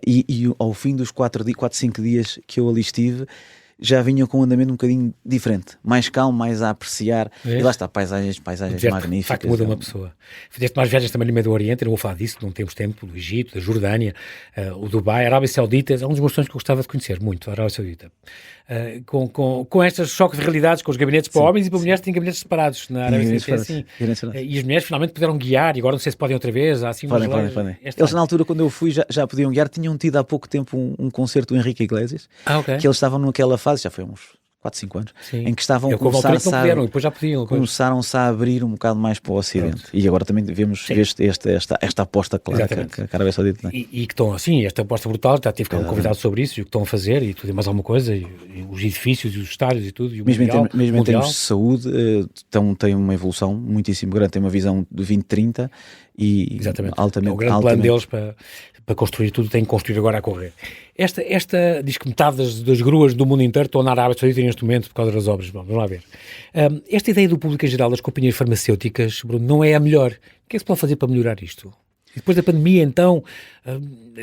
e ao fim dos 4, 5 dias que eu ali estive, já vinha com um andamento um bocadinho diferente, mais calmo, mais a apreciar, e lá está, paisagens magníficas. De facto, muda uma pessoa. Fizeste mais viagens também no Médio Oriente, eu não vou falar disso, não temos tempo, do Egito, da Jordânia, o Dubai, a Arábia Saudita, é um dos meus sonhos que eu gostava de conhecer muito, a Arábia Saudita. Com estes choques de realidades, com os gabinetes para homens e para mulheres, têm gabinetes separados na Arábia Saudita, assim. E as mulheres finalmente puderam guiar, e agora não sei se podem outra vez, assim, podem. Eles na altura, quando eu fui, já podiam guiar, tinham tido há pouco tempo um concerto do Henrique Iglesias, que eles estavam naquela fase, já foi uns 4, 5 anos, em que estavam começaram-se a abrir um bocado mais para o Ocidente. Pronto. E agora também vemos esta aposta clara que a Arábia Saudita tem. E que estão assim, esta aposta brutal, já tive convidado sobre isso, e o que estão a fazer, e tudo e mais alguma coisa, e os edifícios, e os estádios e tudo. E o mesmo em termos de saúde, tem uma evolução muitíssimo grande, tem uma visão de 2030 e altamente. É o grande plano deles para construir tudo, tem que construir agora a correr. Esta diz que metade das gruas do mundo inteiro estão na Arábia Saudita neste momento por causa das obras. Bom, vamos lá ver. Esta ideia do público em geral, das companhias farmacêuticas, Bruno, não é a melhor. O que é que se pode fazer para melhorar isto? E depois da pandemia, então,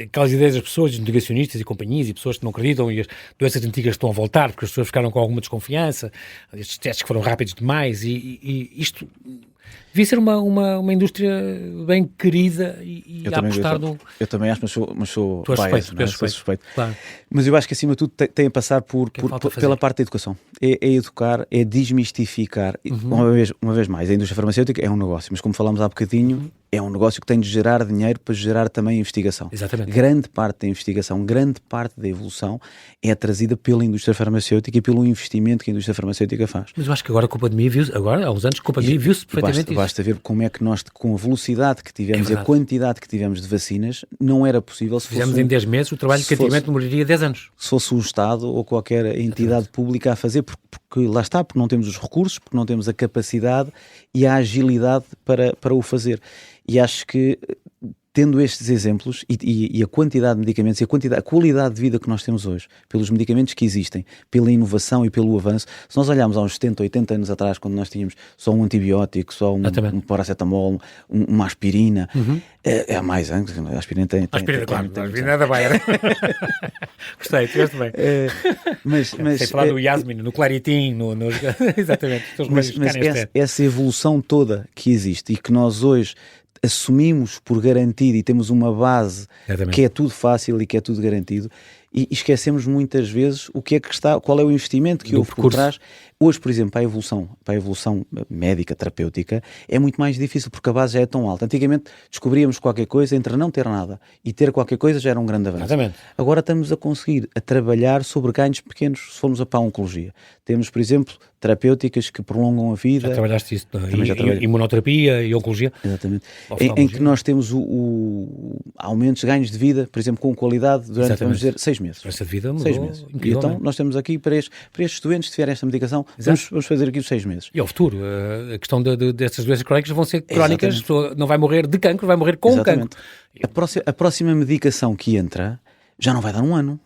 aquelas ideias das pessoas, dos negacionistas e companhias, e pessoas que não acreditam, e as doenças antigas estão a voltar, porque as pessoas ficaram com alguma desconfiança, estes testes que foram rápidos demais, e isto devia ser uma indústria bem querida e a apostar no... Eu também acho, mas sou suspeito. Claro. Mas eu acho que acima de tudo tem a passar pela parte da educação. É educar, é desmistificar. Uma vez mais, a indústria farmacêutica é um negócio, mas como falámos há bocadinho, é um negócio que tem de gerar dinheiro para gerar também investigação. Exatamente. Grande parte da investigação, grande parte da evolução é trazida pela indústria farmacêutica e pelo investimento que a indústria farmacêutica faz. Mas eu acho que agora com a pandemia viu-se, há uns anos com a pandemia viu-se perfeitamente isso. Basta ver como é que nós, com a velocidade que tivemos e a quantidade que tivemos de vacinas, não era possível... Fizemos em 10 meses o trabalho que antigamente demoraria 10 anos. Se fosse um Estado ou qualquer entidade pública a fazer, porque lá está, porque não temos os recursos, porque não temos a capacidade e a agilidade para o fazer. E acho que, tendo estes exemplos e a quantidade de medicamentos e a qualidade de vida que nós temos hoje, pelos medicamentos que existem, pela inovação e pelo avanço, se nós olharmos há uns 70, 80 anos atrás, quando nós tínhamos só um antibiótico, só um paracetamol, uma aspirina, é mais, hein? A aspirina tem... Claro, a aspirina é da Bayer. Gostei, tiveste bem. Sei falar do Yasmin, no Claritin, exatamente. Mas essa evolução toda que existe e que nós hoje assumimos por garantido e temos uma base que é tudo fácil e que é tudo garantido, e esquecemos muitas vezes o que é que está, qual é o investimento que houve por trás. Hoje, por exemplo, para a evolução médica, terapêutica, é muito mais difícil porque a base já é tão alta. Antigamente descobríamos qualquer coisa, entre não ter nada e ter qualquer coisa já era um grande avanço. Exatamente. Agora estamos a conseguir trabalhar sobre ganhos pequenos se formos para a oncologia. Temos, por exemplo, terapêuticas que prolongam a vida. Já trabalhaste isso, imunoterapia e oncologia. Exatamente. Em que nós temos aumentos, ganhos de vida, por exemplo, com qualidade durante, vamos dizer, 6 meses. Essa vida mudou. 6 meses. E então nós temos aqui para estes doentes que tiverem esta medicação, vamos fazer aqui os 6 meses. E ao futuro, a questão destas doenças crónicas vão ser crónicas, a pessoa não vai morrer de cancro, vai morrer com cancro. A próxima medicação que entra já não vai dar um ano.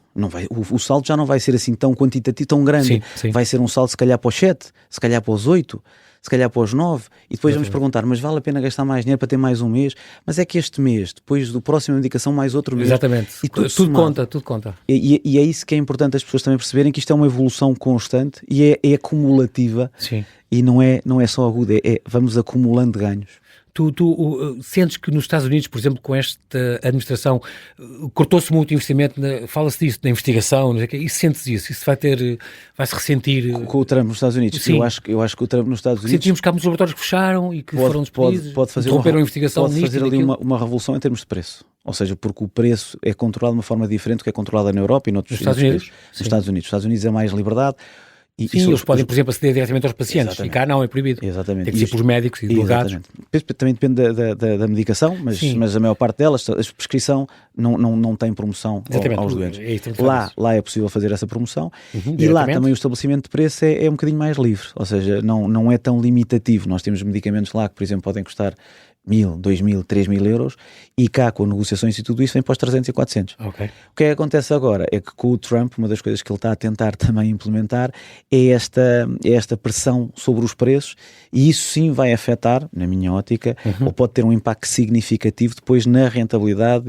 o salto já não vai ser assim tão quantitativo, tão grande. Sim. Vai ser um salto se calhar para os 7, se calhar para os 8, se calhar para os 9, e depois vamos perguntar, mas vale a pena gastar mais dinheiro para ter mais um mês? Mas é que este mês, depois do próximo indicação, mais outro mês. Exatamente, e tudo conta. E é isso que é importante as pessoas também perceberem, que isto é uma evolução constante e é acumulativa. Sim. E não é só aguda, vamos acumulando ganhos. Tu sentes que nos Estados Unidos, por exemplo, com esta administração, cortou-se muito o investimento, fala-se disso, na investigação, não sei o quê, e sentes isso? Isso vai-se ressentir? Com o Trump nos Estados Unidos? Sim. Eu acho que o Trump nos Estados Unidos... Sentimos que há muitos laboratórios que fecharam e que foram despedidos, interromperam a investigação. Pode fazer ali uma revolução em termos de preço. Ou seja, porque o preço é controlado de uma forma diferente do que é controlado na Europa e noutros Estados Unidos. Nos Estados Unidos. Nos Estados Unidos é mais liberdade. Sim, eles podem, por exemplo, aceder diretamente aos pacientes. Exatamente. E cá não, é proibido. Exatamente. Tem que ser pelos médicos e delegados. Também depende da medicação, mas a maior parte delas, a prescrição não tem promoção aos doentes. Lá é possível fazer essa promoção. E lá também o estabelecimento de preço é um bocadinho mais livre. Ou seja, não é tão limitativo. Nós temos medicamentos lá que, por exemplo, podem custar 1.000, 2.000, 3.000 euros, e cá com negociações e tudo isso vem para os 300 e 400. Okay. O que é que acontece agora? É que com o Trump, uma das coisas que ele está a tentar também implementar é esta pressão sobre os preços, e isso sim vai afetar, na minha ótica, ou pode ter um impacto significativo depois na rentabilidade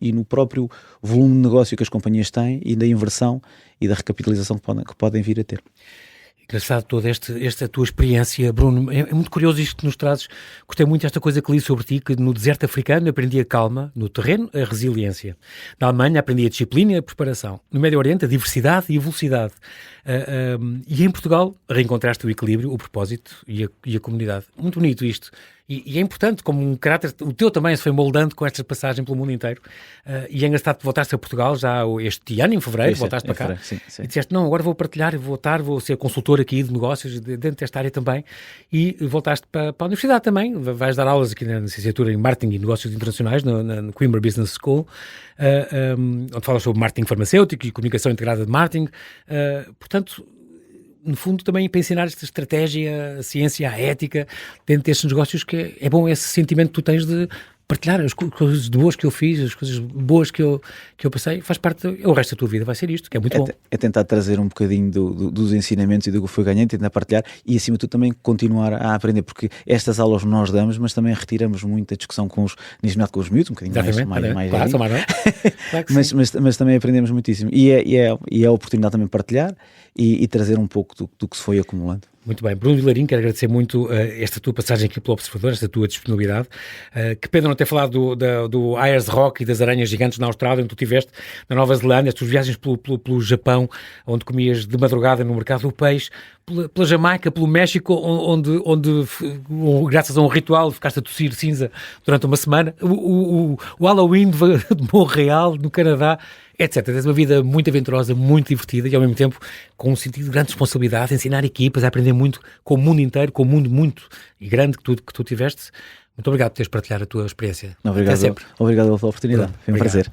e no próprio volume de negócio que as companhias têm, e da inversão e da recapitalização que podem vir a ter. Engraçado toda esta tua experiência, Bruno. É muito curioso isto que nos trazes. Gostei muito desta coisa que li sobre ti, que no deserto africano aprendi a calma, no terreno a resiliência. Na Alemanha aprendi a disciplina e a preparação. No Médio Oriente a diversidade e a velocidade. E em Portugal reencontraste o equilíbrio, o propósito e a comunidade. Muito bonito isto. E é importante, como um caráter, o teu também se foi moldando com esta passagem pelo mundo inteiro. E é engraçado que voltaste a Portugal já este ano, em fevereiro, voltaste para cá. Sim. E disseste, não, agora vou partilhar, vou ser consultor aqui de negócios, dentro desta área também. E voltaste para a universidade também. Vais dar aulas aqui na licenciatura em Marketing e Negócios Internacionais, na Coimbra Business School, onde falas sobre marketing farmacêutico e comunicação integrada de marketing. Portanto, no fundo, também para ensinar esta estratégia, a ciência, a ética, dentro destes negócios, que é bom esse sentimento que tu tens de partilhar as coisas boas que eu fiz, as coisas boas que eu passei, faz parte, o resto da tua vida vai ser isto, que é muito bom. É tentar trazer um bocadinho dos ensinamentos e do que foi ganhando, tentar partilhar e, acima de tudo, também continuar a aprender, porque estas aulas nós damos, mas também retiramos muito a discussão com os miúdos, um bocadinho mais claro, claro mas também aprendemos muitíssimo. E é a oportunidade também de partilhar e trazer um pouco do que se foi acumulando. Muito bem. Bruno Vilarinho, quero agradecer muito esta tua passagem aqui pelo Observador, esta tua disponibilidade. Que pena não ter falado do Ayers Rock e das aranhas gigantes na Austrália, onde tu estiveste, na Nova Zelândia, as tuas viagens pelo Japão, onde comias de madrugada no mercado do peixe, pela Jamaica, pelo México, onde graças a um ritual, ficaste a tossir cinza durante uma semana, o Halloween de Montreal, no Canadá, etc. Tens uma vida muito aventurosa, muito divertida e ao mesmo tempo com um sentido de grande responsabilidade, ensinar equipas, a aprender muito com o mundo inteiro, com o mundo muito e grande que tu tiveste. Muito obrigado por teres partilhado a tua experiência. Obrigado, Até sempre. Obrigado pela oportunidade. Foi um prazer.